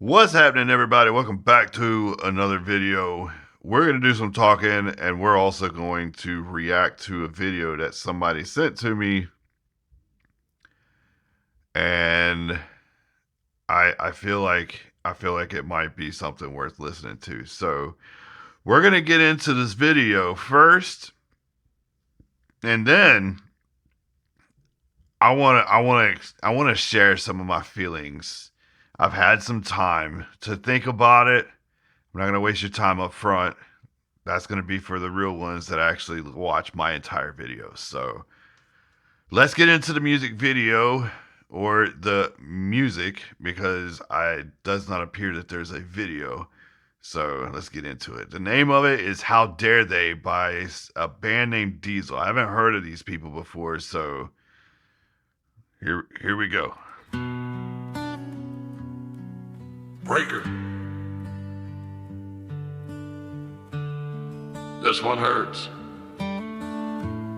What's happening, everybody? Welcome back to another video. We're going to do some talking, and we're also going to react to a video that somebody sent to me. And I feel like it might be something worth listening to. So we're going to get into this video first, and then I want to share some of my feelings. I've had some time to think about it. I'm not going to waste your time up front. That's going to be for the real ones that actually watch my entire video. So let's get into the music video, or the music, because it does not appear that there's a video. So let's get into it. The name of it is How Dare They by a band named Diesel. I haven't heard of these people before, so here we go. Breaker. This one hurts.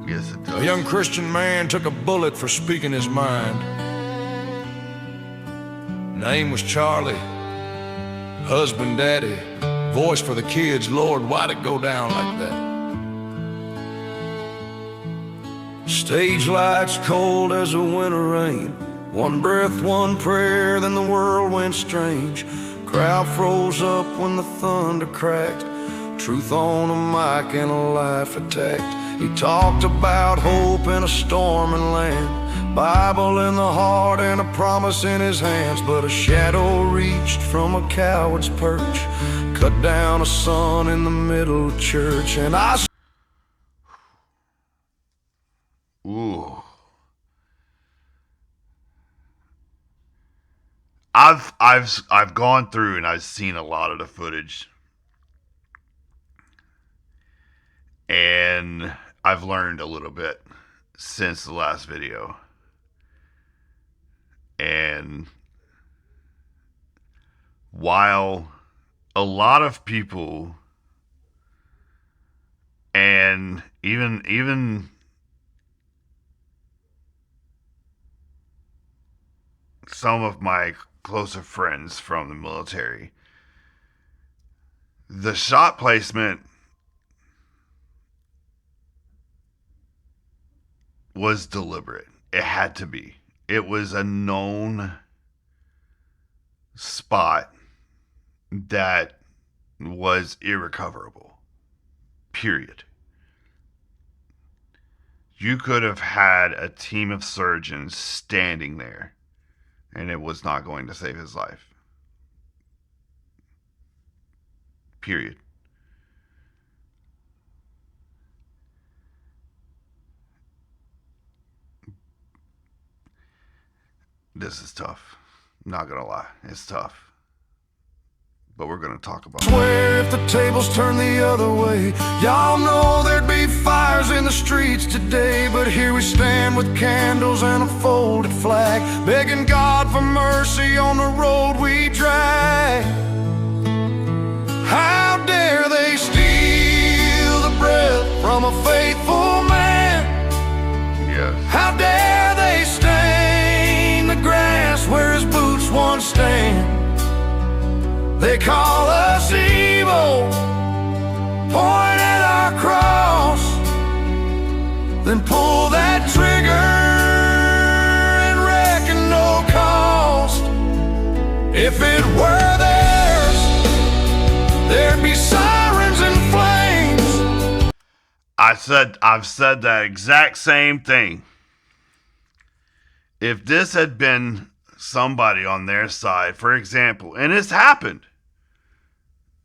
Yes, it does. A young Christian man took a bullet for speaking his mind. Name was Charlie, husband, daddy, voice for the kids. Lord, why'd it go down like that? Stage lights cold as a winter rain. One breath, one prayer, then the world went strange. Crowd froze up when the thunder cracked. Truth on a mic and a life attacked. He talked about hope in a storming land, Bible in the heart and a promise in his hands. But a shadow reached from a coward's perch, cut down a son in the middle of church. And Ooh. I've gone through and I've seen a lot of the footage, and I've learned a little bit since the last video. And while a lot of people, and even some of my closer friends from the military, the shot placement was deliberate. It had to be. It was a known spot that was irrecoverable. Period. You could have had a team of surgeons standing there, and it was not going to save his life. Period. This is tough. I'm not gonna lie. It's tough. But we're gonna talk about it. swear if the tables turn the other way, y'all know there'd be fires in the streets today. But here we stand with candles and a folded flag, begging God for mercy on the road we drag. How dare they steal the breath from a faithful man? Yes. How dare they stain the grass where his boots once stand? They call us evil, point at our cross, then pull that trigger and reckon no cost. If it were theirs, there'd be sirens and flames. I've said that exact same thing. If this had been somebody on their side, for example, and it's happened.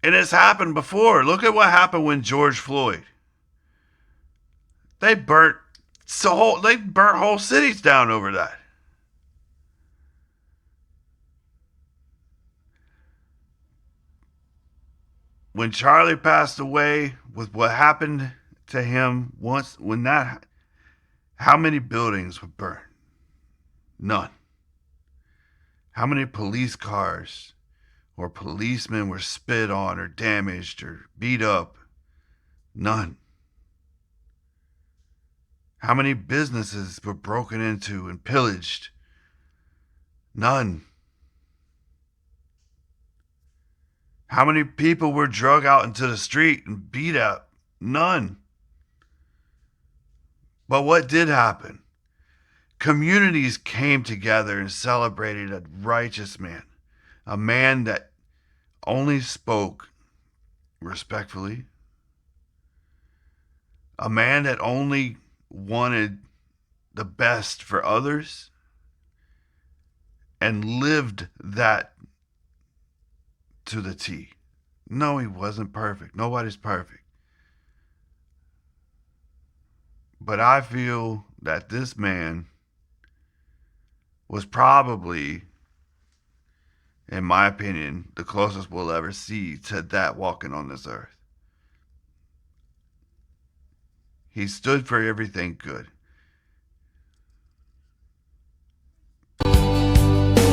And it's happened before. Look at what happened when George Floyd. They burnt whole cities down over that. When Charlie passed away, with what happened to him how many buildings were burned? None. How many police cars or policemen were spit on or damaged or beat up? None. How many businesses were broken into and pillaged? None. How many people were drug out into the street and beat up? None. But what did happen? Communities came together and celebrated a righteous man, a man that only spoke respectfully, a man that only wanted the best for others and lived that to the T. No, he wasn't perfect. Nobody's perfect. But I feel that this man was probably, in my opinion, the closest we'll ever see to that walking on this earth. He stood for everything good.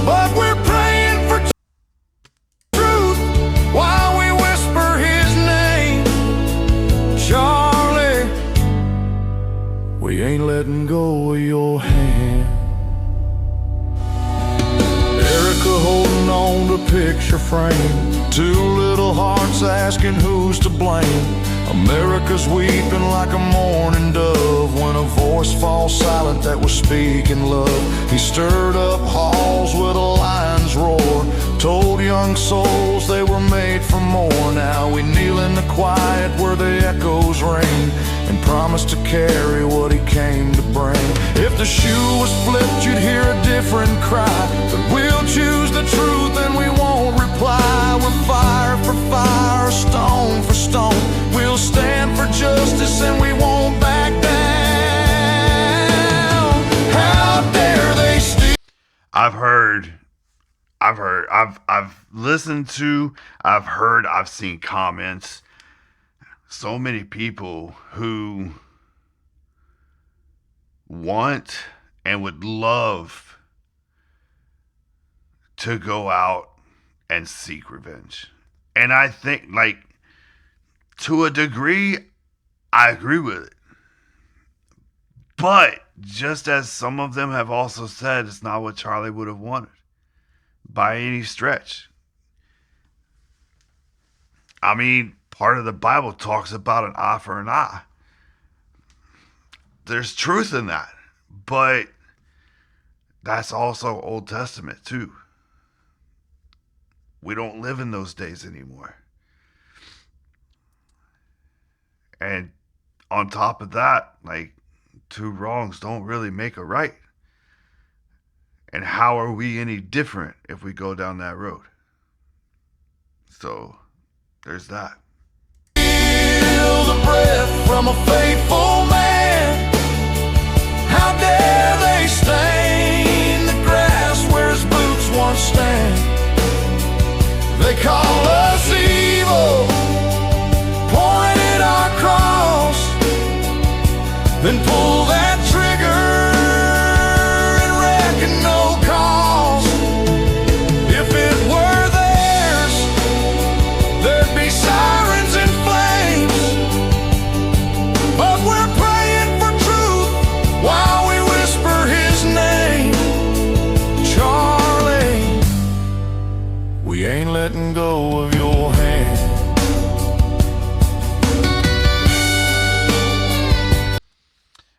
But we're praying for truth while we whisper his name. Charlie, we ain't letting go of your hand. Erica holding on to picture frame. Two little hearts asking who's to blame. America's weeping like a mourning dove when a voice falls silent that was speaking love. He stirred up halls with a lion's roar, told young souls they were made for more. Now we kneel in the quiet where the echoes ring and promise to carry what he came to bring. If the shoe was flipped, you'd hear a different cry, but we'll choose the truth and we won't reply. We're fire for fire, stone for stone. We'll stand for justice and we won't back down. How dare they steal? I've listened to, I've seen comments. So many people who want and would love to go out and seek revenge. And I think, like, to a degree, I agree with it. But just as some of them have also said, it's not what Charlie would have wanted by any stretch. I mean, part of the Bible talks about an eye for an eye. There's truth in that, but that's also Old Testament too. We don't live in those days anymore. And on top of that, like, two wrongs don't really make a right. And how are we any different if we go down that road? So there's that. Feel the breath from a faithful man. How dare they stain the grass where his boots once stand? They call us evil, pointed our cross, then pull that trigger and reckon no cause. If it were theirs, there'd be sirens and flames. But we're praying for truth while we whisper his name. Charlie, we ain't letting go of your hand.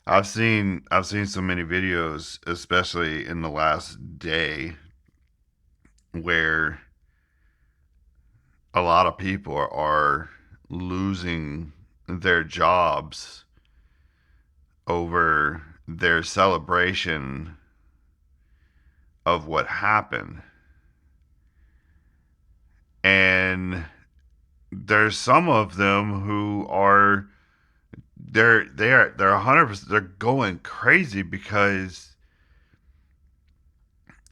I've seen so many videos, especially in the last day, where a lot of people are losing their jobs over their celebration of what happened. And there's some of them who are they're 100%, they're going crazy because,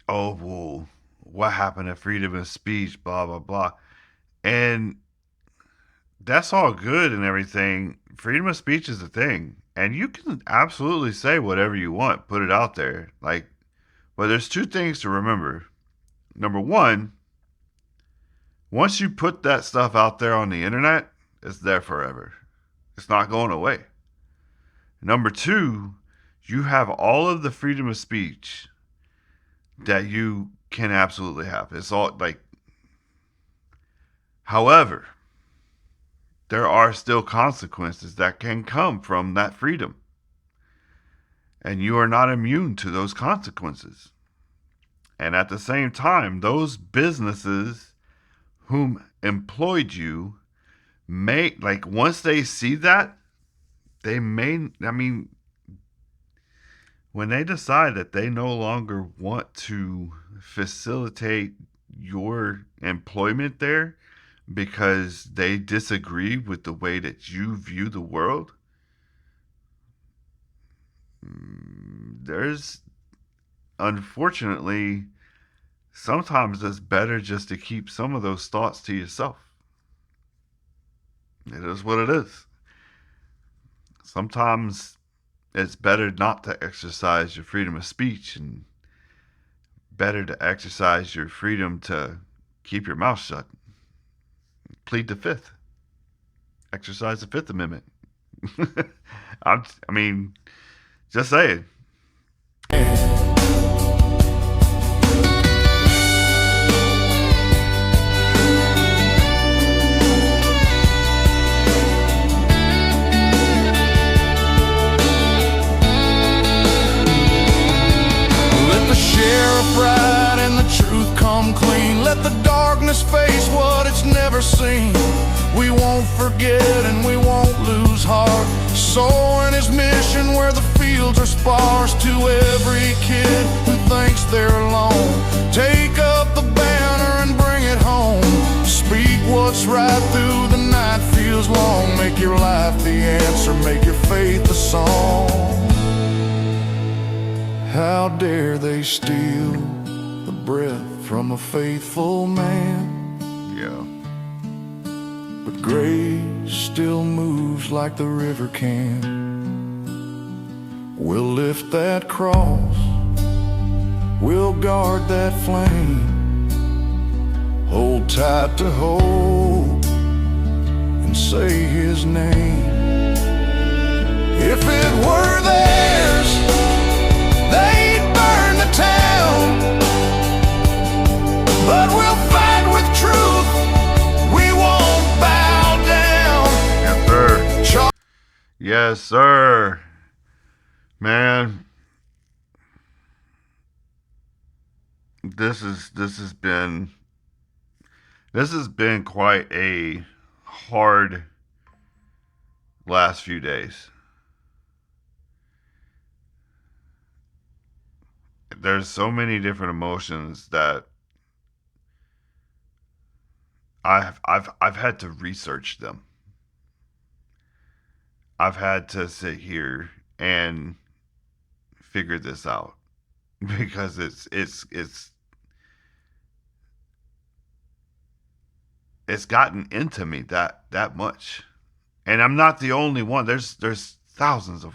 oh, well, what happened to freedom of speech, blah blah blah. And that's all good and everything. Freedom of speech is a thing, and you can absolutely say whatever you want, put it out there. Like, but there's two things to remember. Number one, once you put that stuff out there on the internet, it's there forever. It's not going away. Number two, you have all of the freedom of speech that you can absolutely have. It's all like, However, there are still consequences that can come from that freedom. And you are not immune to those consequences. And at the same time, those businesses whom employed you may, like, once they see that, they may, I mean, when they decide that they no longer want to facilitate your employment there because they disagree with the way that you view the world, there's, unfortunately, sometimes it's better just to keep some of those thoughts to yourself. It is what it is. Sometimes it's better not to exercise your freedom of speech and better to exercise your freedom to keep your mouth shut. Plead the fifth. Exercise the Fifth Amendment. I mean, just saying. Pride and the truth come clean. Let the darkness face what it's never seen. We won't forget and we won't lose heart. Sowing his mission where the fields are sparse. To every kid who thinks they're alone, take up the banner and bring it home. Speak what's right through the night feels long. Make your life the answer, make your faith a song. How dare they steal the breath from a faithful man? Yeah. But grace still moves like the river can. We'll lift that cross, we'll guard that flame, hold tight to hope and say his name. If it were theirs, they'd burn the town, but we'll fight with truth, we won't bow down. Yes, sir. Yes, sir. Man, this has been quite a hard last few days. There's so many different emotions that I've had to research them. I've had to sit here and figure this out because it's gotten into me that much. And I'm not the only one. There's thousands of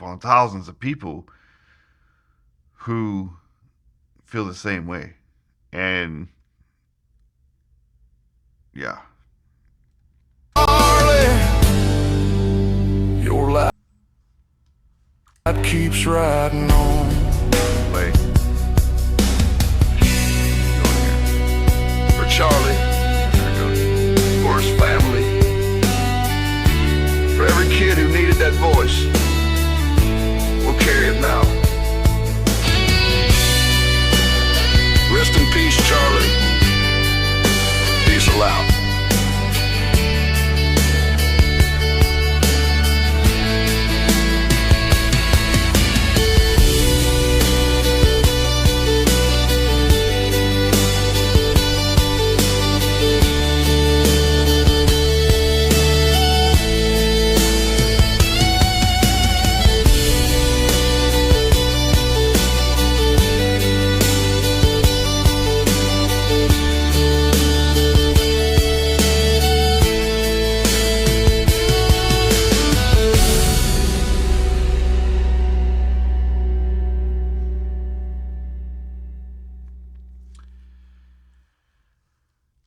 people who feel the same way. And yeah. Your life keeps riding on. Play. For Charlie, for his family, for every kid who needed that voice. We'll carry it now. Rest in peace, Charlie. Peace aloud.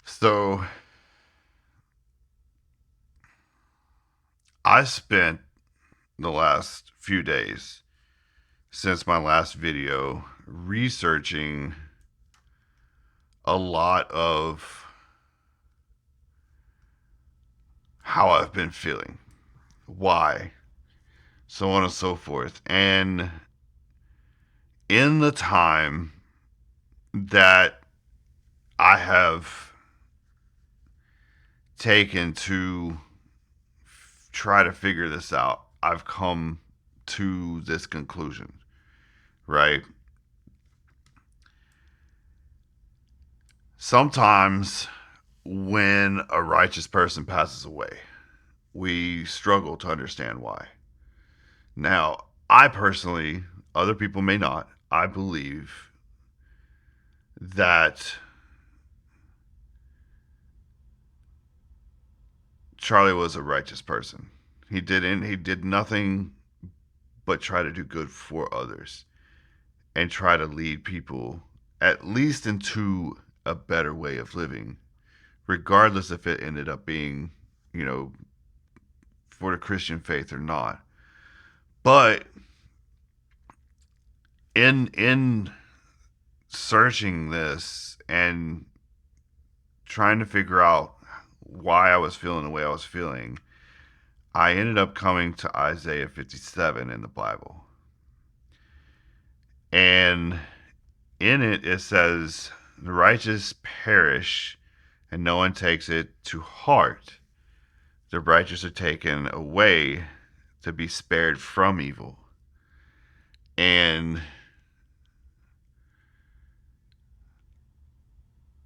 So I spent the last few days since my last video researching a lot of how I've been feeling, why, so on and so forth. And in the time that I have taken to try to figure this out, I've come to this conclusion, right? Sometimes when a righteous person passes away, we struggle to understand why. Now, I personally, other people may not, I believe that Charlie was a righteous person. He did nothing but try to do good for others and try to lead people at least into a better way of living, regardless if it ended up being, you know, for the Christian faith or not. But in searching this and trying to figure out why I was feeling the way I was feeling, I ended up coming to Isaiah 57 in the Bible. And in it, it says, the righteous perish and no one takes it to heart. The righteous are taken away to be spared from evil. And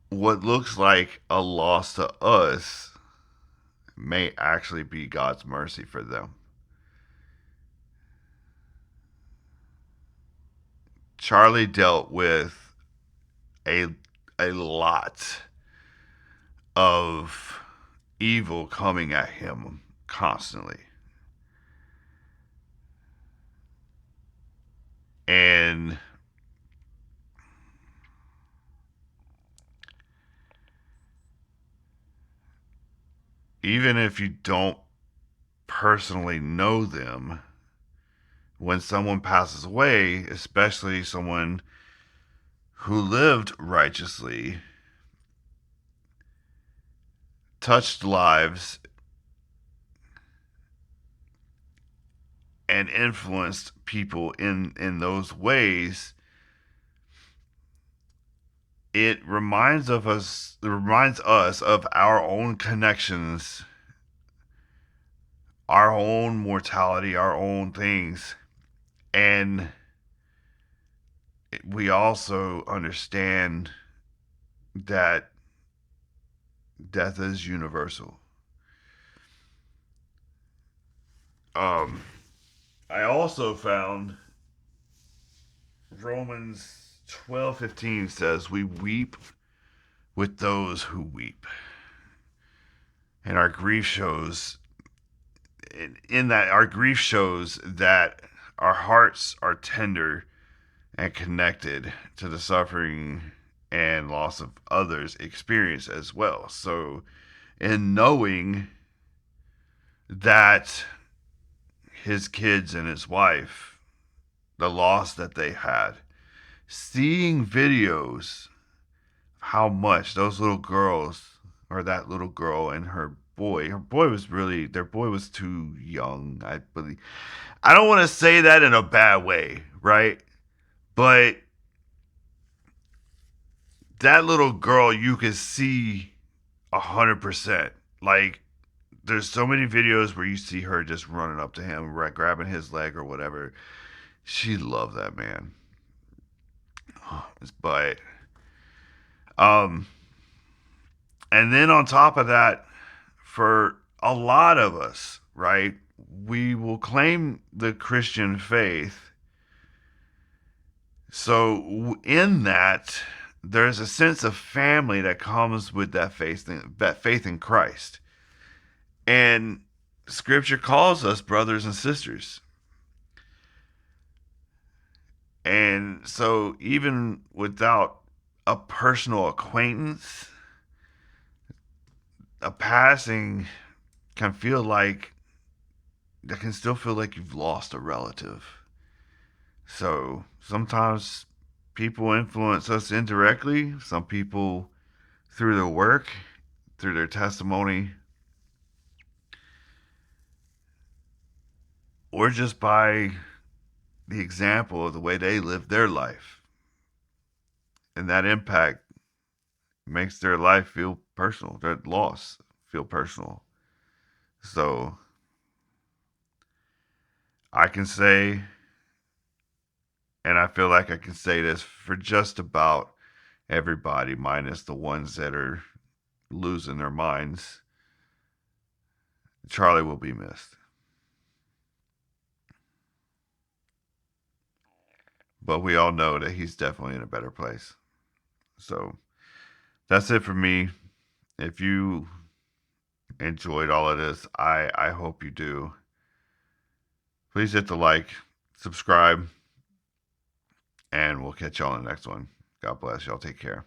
what looks like a loss to us may actually be God's mercy for them. Charlie dealt with a lot of evil coming at him constantly. And even if you don't personally know them, when someone passes away, especially someone who lived righteously, touched lives, and influenced people in those ways, it reminds us of our own connections, our own mortality, our own things. And we also understand that death is universal. I also found Romans 12:15 says, we weep with those who weep. And our grief shows, in that our grief shows that our hearts are tender and connected to the suffering and loss of others experience as well. So in knowing that his kids and his wife, the loss that they had, seeing videos, how much those little girls, or that little girl and her boy their boy was too young, I believe. I don't want to say that in a bad way, right? But that little girl, you could see 100%. Like, there's so many videos where you see her just running up to him, right, grabbing his leg or whatever. She loved that man. But, and then on top of that, for a lot of us, right, we will claim the Christian faith. So in that, there's a sense of family that comes with that faith in Christ. And Scripture calls us brothers and sisters. And so even without a personal acquaintance, a passing can still feel like you've lost a relative. So sometimes people influence us indirectly. Some people through their work, through their testimony. or just by the example of the way they live their life. And that impact makes their life feel personal, their loss feel personal. So I can say, and I feel like I can say this for just about everybody, minus the ones that are losing their minds, Charlie will be missed. But we all know that he's definitely in a better place. So that's it for me. If you enjoyed all of this, I hope you do. Please hit the like, subscribe, and we'll catch y'all on the next one. God bless. Y'all take care.